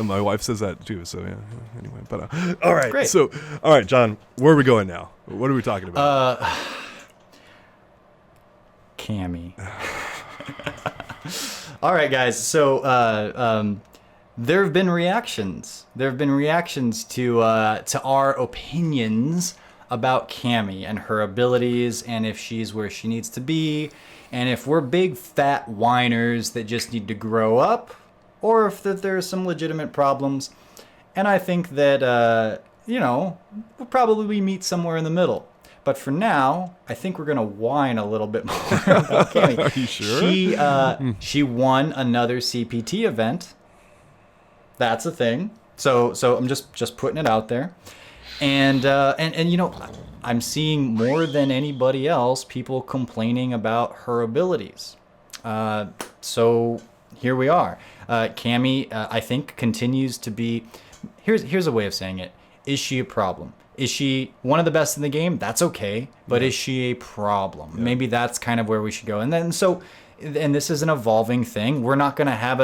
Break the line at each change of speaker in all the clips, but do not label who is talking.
And my wife says that too. So yeah. Anyway, but all right.
Great.
So all right, John, where are we going now? What are we talking about?
Cammy. All right, guys. So there have been reactions. There have been reactions to our opinions about Cammy and her abilities, and if she's where she needs to be, and if we're big fat whiners that just need to grow up, or if that there are some legitimate problems. And I think that we'll probably meet somewhere in the middle. But for now, I think we're gonna whine a little bit more about Cammy.
Are you sure?
She won another CPT event. That's a thing. So I'm just putting it out there. And I'm seeing more than anybody else people complaining about her abilities. So here we are. Cammy, I think, continues to be. Here's a way of saying it. Is she a problem? Is she one of the best in the game? That's okay. But is she a problem? Yeah. Maybe that's kind of where we should go. And this is an evolving thing. We're not going to have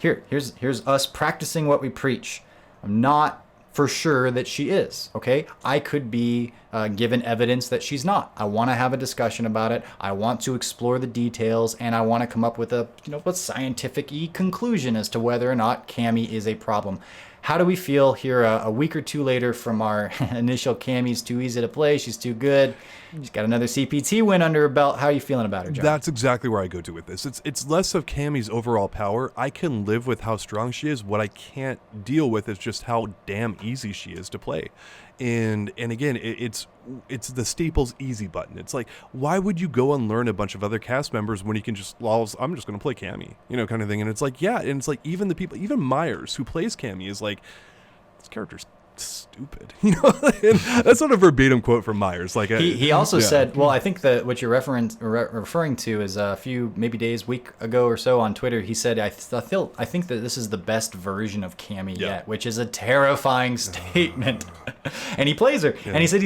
here's us practicing what we preach. I'm not for sure that she is, okay? I could be given evidence that she's not. I want to have a discussion about it. I want to explore the details, and I want to come up with a scientific-y conclusion as to whether or not Cammy is a problem. How do we feel here a week or two later from our initial Cammy's too easy to play, she's too good, she's got another CPT win under her belt? How are you feeling about her, John?
That's exactly where I go to with this. It's less of Cammy's overall power. I can live with how strong she is. What I can't deal with is just how damn easy she is to play. And again, it's the Staples easy button. It's like, why would you go and learn a bunch of other cast members when you can just, I'm just going to play Cammy, kind of thing. And it's like, yeah. And it's like, even Myers, who plays Cammy, is like, this character's stupid. And that's not a verbatim quote from Myers. Like
he also said, well, I think that what you're referring to is a few maybe week ago or so on Twitter. He said, I think that this is the best version of Cammy yet, which is a terrifying statement. And he plays her, and he said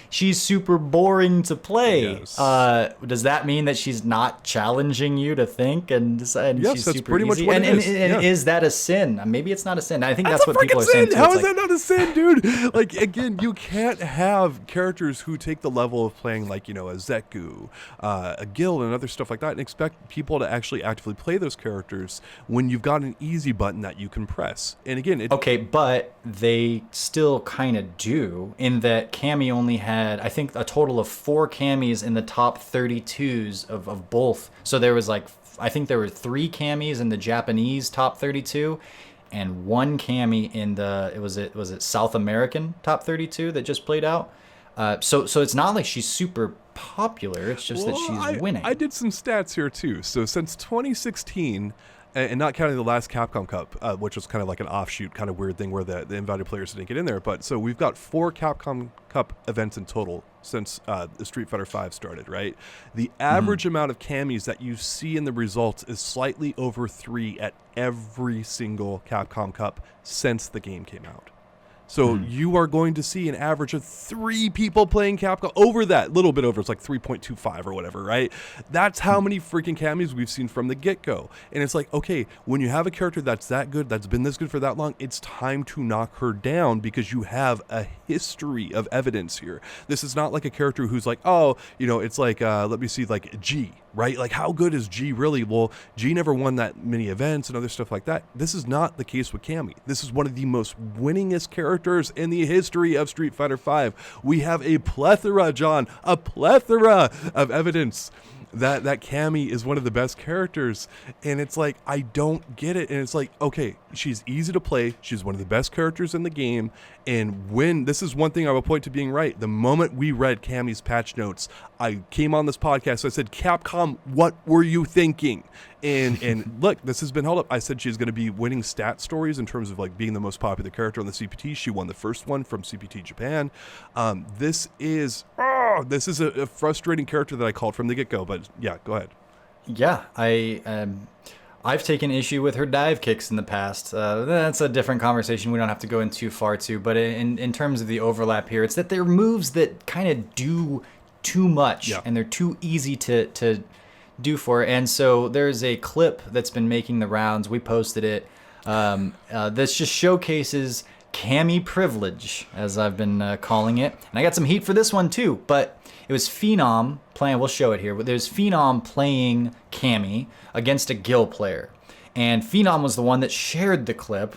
she's super boring to play. Yes. Does that mean that she's not challenging you to think and decide?
Yes,
she's
that's
super
pretty
easy?
much what it is.
And is that a sin? Maybe it's not a sin. I think that's what people are saying too.
How is that not a sin, dude? Like, again, you can't have characters who take the level of playing like, a Zeku, a Gil, and other stuff like that, and expect people to actually actively play those characters when you've got an easy button that you can press. And again,
okay, but they still kind of do, in that Cammy only had, I think, a total of 4 Cammys in the top 32s of both. So there was I think there were 3 Cammys in the Japanese top 32, and 1 Cammy in the was it South American top 32 that just played out. So it's not like she's super popular. It's just that she's winning.
I did some stats here too. So since 2016. And not counting the last Capcom Cup, which was kind of like an offshoot, kind of weird thing where the invited players didn't get in there. But so we've got 4 Capcom Cup events in total since the Street Fighter V started, right? The average amount of Cammys that you see in the results is slightly over 3 at every single Capcom Cup since the game came out. So you are going to see an average of 3 people playing Capcom, over that, little bit over, it's like 3.25 or whatever, right? That's how many freaking Cammys we've seen from the get-go. And it's like, okay, when you have a character that's that good, that's been this good for that long, it's time to knock her down because you have a history of evidence here. This is not like a character who's like, it's like, let me see, like G, right? Like, how good is G really? Well, G never won that many events and other stuff like that. This is not the case with Cammy. This is one of the most winningest characters in the history of Street Fighter V. We have a plethora, John, of evidence that Cammy is one of the best characters. And it's like, I don't get it. And it's like, okay, she's easy to play. She's one of the best characters in the game. And when, this is one thing I will point to being right, the moment we read Cammy's patch notes, I came on this podcast, I said, Capcom, what were you thinking? And look, this has been held up. I said she's going to be winning stat stories in terms of like being the most popular character on the CPT. She won the first one from CPT Japan. This is a frustrating character that I called from the get-go, but yeah, go ahead.
Yeah, I've taken issue with her dive kicks in the past. That's a different conversation we don't have to go in too far to, but in terms of the overlap here, it's that they're moves that kind of do too much, and they're too easy to do for. And so there's a clip that's been making the rounds. We posted it This just showcases Cammy privilege, as I've been calling it. And I got some heat for this one too, but it was Phenom playing, we'll show it here, but there's Phenom playing Cammy against a Gil player. And Phenom was the one that shared the clip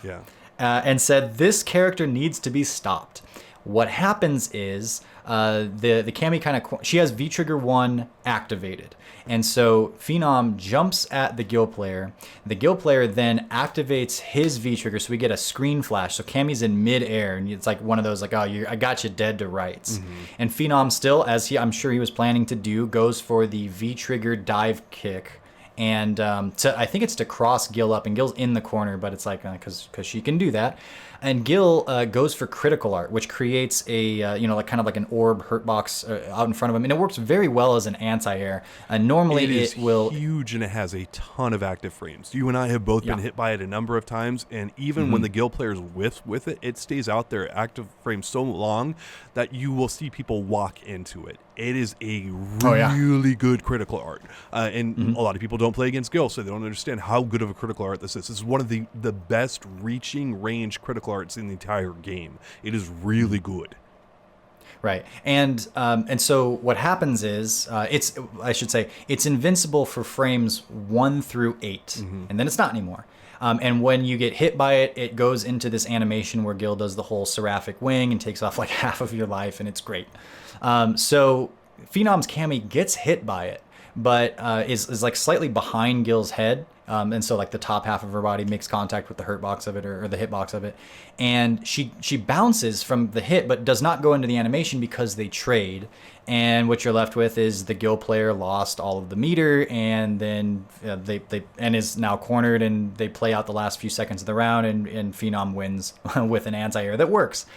and said, this character needs to be stopped. What happens is the Cammy kind of, she has V-Trigger 1 activated. And so Phenom jumps at the Gil player. The Gil player then activates his V-Trigger, so we get a screen flash. So Cammy's in mid-air, and it's like one of those, like, oh, I got you dead to rights. And Phenom still, as I'm sure he was planning to do, goes for the V-Trigger dive kick. And I think it's to cross Gil up, and Gil's in the corner, but it's like, because she can do that. And Gil goes for critical art, which creates a, like kind of like an orb hurt box out in front of him. And it works very well as an anti-air. Normally it will...
huge, and it has a ton of active frames. You and I have both been hit by it a number of times. And even when the Gil player's with it, it stays out there active frame so long that you will see people walk into it. It is a really good critical art. And a lot of people don't play against Gil, so they don't understand how good of a critical art this is. This is one of the best reaching range critical arts in the entire game. It is really good.
Right. And so what happens is, it's invincible for frames 1 through 8, and then it's not anymore. And when you get hit by it, it goes into this animation where Gil does the whole seraphic wing and takes off like half of your life, and it's great. So Phenom's Cammy gets hit by it, but is like slightly behind Gil's head. And so like the top half of her body makes contact with the hurt box of it or the hitbox of it. And she bounces from the hit, but does not go into the animation because they trade. And what you're left with is the Gil player lost all of the meter, and then they is now cornered, and they play out the last few seconds of the round, and Phenom wins with an anti-air that works.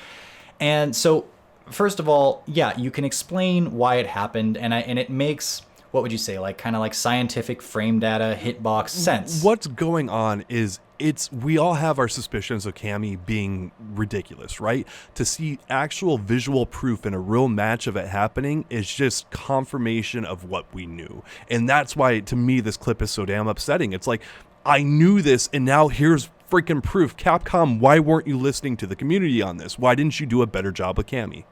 And so first of all, you can explain why it happened, and it makes, what would you say, like kind of like scientific frame data hitbox sense.
What's going on is we all have our suspicions of Cammy being ridiculous, right? To see actual visual proof in a real match of it happening is just confirmation of what we knew. And that's why, to me, this clip is so damn upsetting. It's like, I knew this, and now here's freaking proof. Capcom, why weren't you listening to the community on this? Why didn't you do a better job with Cammy?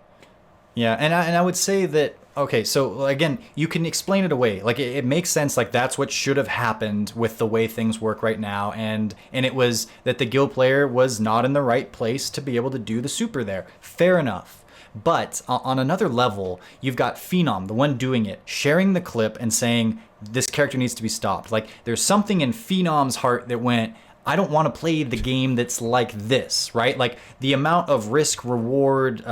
Yeah, and I would say that, okay, so again, you can explain it away. Like, it makes sense, like, that's what should have happened with the way things work right now, and it was that the Gil player was not in the right place to be able to do the super there. Fair enough. But on another level, you've got Phenom, the one doing it, sharing the clip and saying, this character needs to be stopped. Like, there's something in Phenom's heart that went, I don't want to play the game that's like this, right? Like the amount of risk, reward,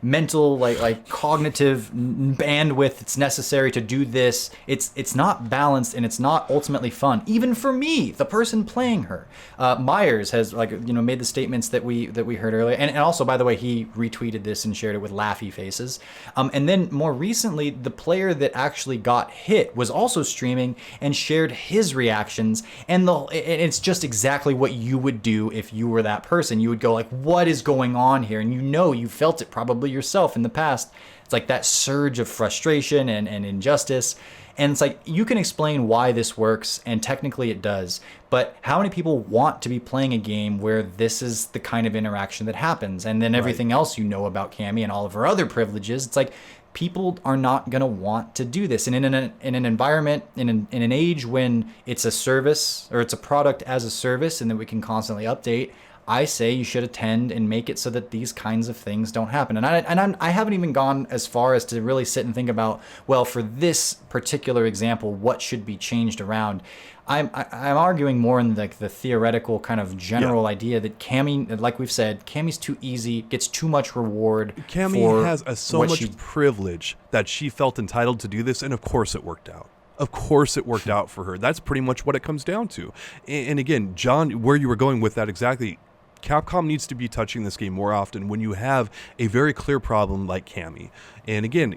mental, like cognitive bandwidth that's necessary to do this. It's not balanced, and it's not ultimately fun, even for me, the person playing her. Myers has made the statements that we heard earlier, and also, by the way, he retweeted this and shared it with laughy faces. And then more recently, the player that actually got hit was also streaming and shared his reactions, and it's just exactly what you would do if you were that person. You would go like, what is going on here? And you felt it probably yourself in the past. It's like that surge of frustration and injustice. And it's like, you can explain why this works, and technically it does. But how many people want to be playing a game where this is the kind of interaction that happens? And then everything else you know about Cammy and all of her other privileges, it's like, people are not going to want to do this. And in an environment, in an age when it's a service, or it's a product as a service, and that we can constantly update, I say you should attend and make it so that these kinds of things don't happen. And I haven't even gone as far as to really sit and think about, well, for this particular example, what should be changed around. I'm arguing more in like the theoretical kind of general idea that Cammy, like we've said, Cammy's too easy, gets too much reward.
Cammy has so much privilege that she felt entitled to do this, and of course it worked out. Of course it worked out for her. That's pretty much what it comes down to. And again, John, where you were going with that exactly, Capcom needs to be touching this game more often when you have a very clear problem like Cammy. And again,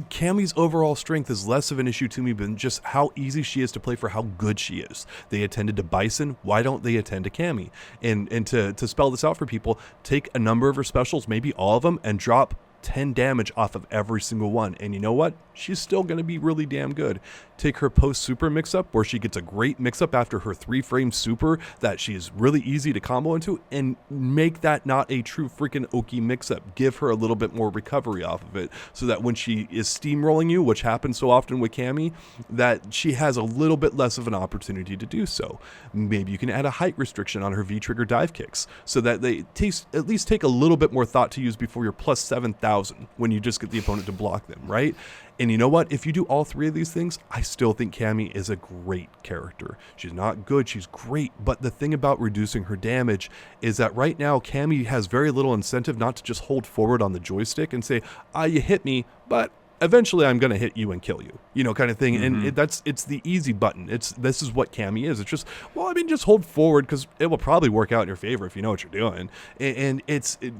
Cammy's overall strength is less of an issue to me than just how easy she is to play for how good she is. They attended to Bison, why don't they attend to Cammy? And to spell this out for people, take a number of her specials, maybe all of them, and drop 10 damage off of every single one. And you know what? She's still going to be really damn good. Take her post-super mix-up, where she gets a great mix-up after her 3-frame super that she's really easy to combo into, and make that not a true freaking Oki mix-up. Give her a little bit more recovery off of it, so that when she is steamrolling you, which happens so often with Cammy, that she has a little bit less of an opportunity to do so. Maybe you can add a height restriction on her V-trigger dive kicks, so that they at least take a little bit more thought to use before you're plus 7,000 when you just get the opponent to block them, right? And you know what? If you do all three of these things, I still think Cammy is a great character. She's not good, she's great. But the thing about reducing her damage is that right now, Cammy has very little incentive not to just hold forward on the joystick and say, you hit me, but eventually I'm going to hit you and kill you, kind of thing. And it's the easy button. This is what Cammy is. It's just, just hold forward, because it will probably work out in your favor if you know what you're doing. And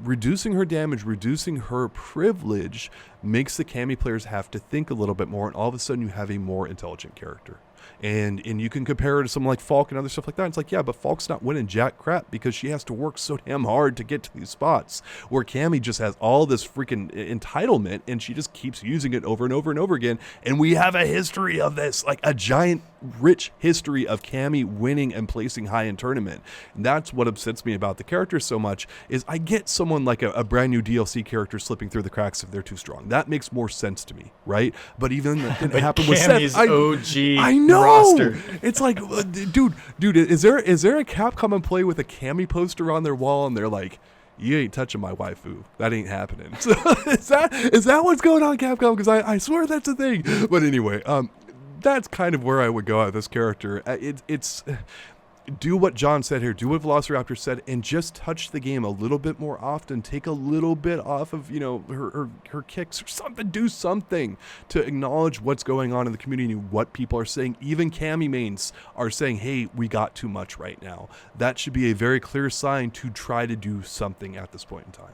reducing her damage, reducing her privilege makes the Cammy players have to think a little bit more, and all of a sudden you have a more intelligent character. And you can compare her to someone like Falk and other stuff like that. It's like, yeah, but Falk's not winning jack crap because she has to work so damn hard to get to these spots, where Cammy just has all this freaking entitlement, and she just keeps using it over and over and over again. And we have a history of this, like a giant, rich history of Cammy winning and placing high in tournament. And that's what upsets me about the character so much, is I get someone like a brand new DLC character slipping through the cracks if they're too strong. That makes more sense to me, right? But even that didn't happen with Seth.
OG
I know.
roster.
It's like, dude, is there a Capcom employee with a Cammy poster on their wall, and they're like, you ain't touching my waifu. That ain't happening. So is that what's going on, Capcom? Because I swear that's a thing. But anyway, that's kind of where I would go at this character. It's do what John said here, do what Velociraptor said, and just touch the game a little bit more often. Take a little bit off of, her kicks or something. Do something to acknowledge what's going on in the community, what people are saying. Even Cammy mains are saying, hey, we got too much right now. That should be a very clear sign to try to do something at this point in time.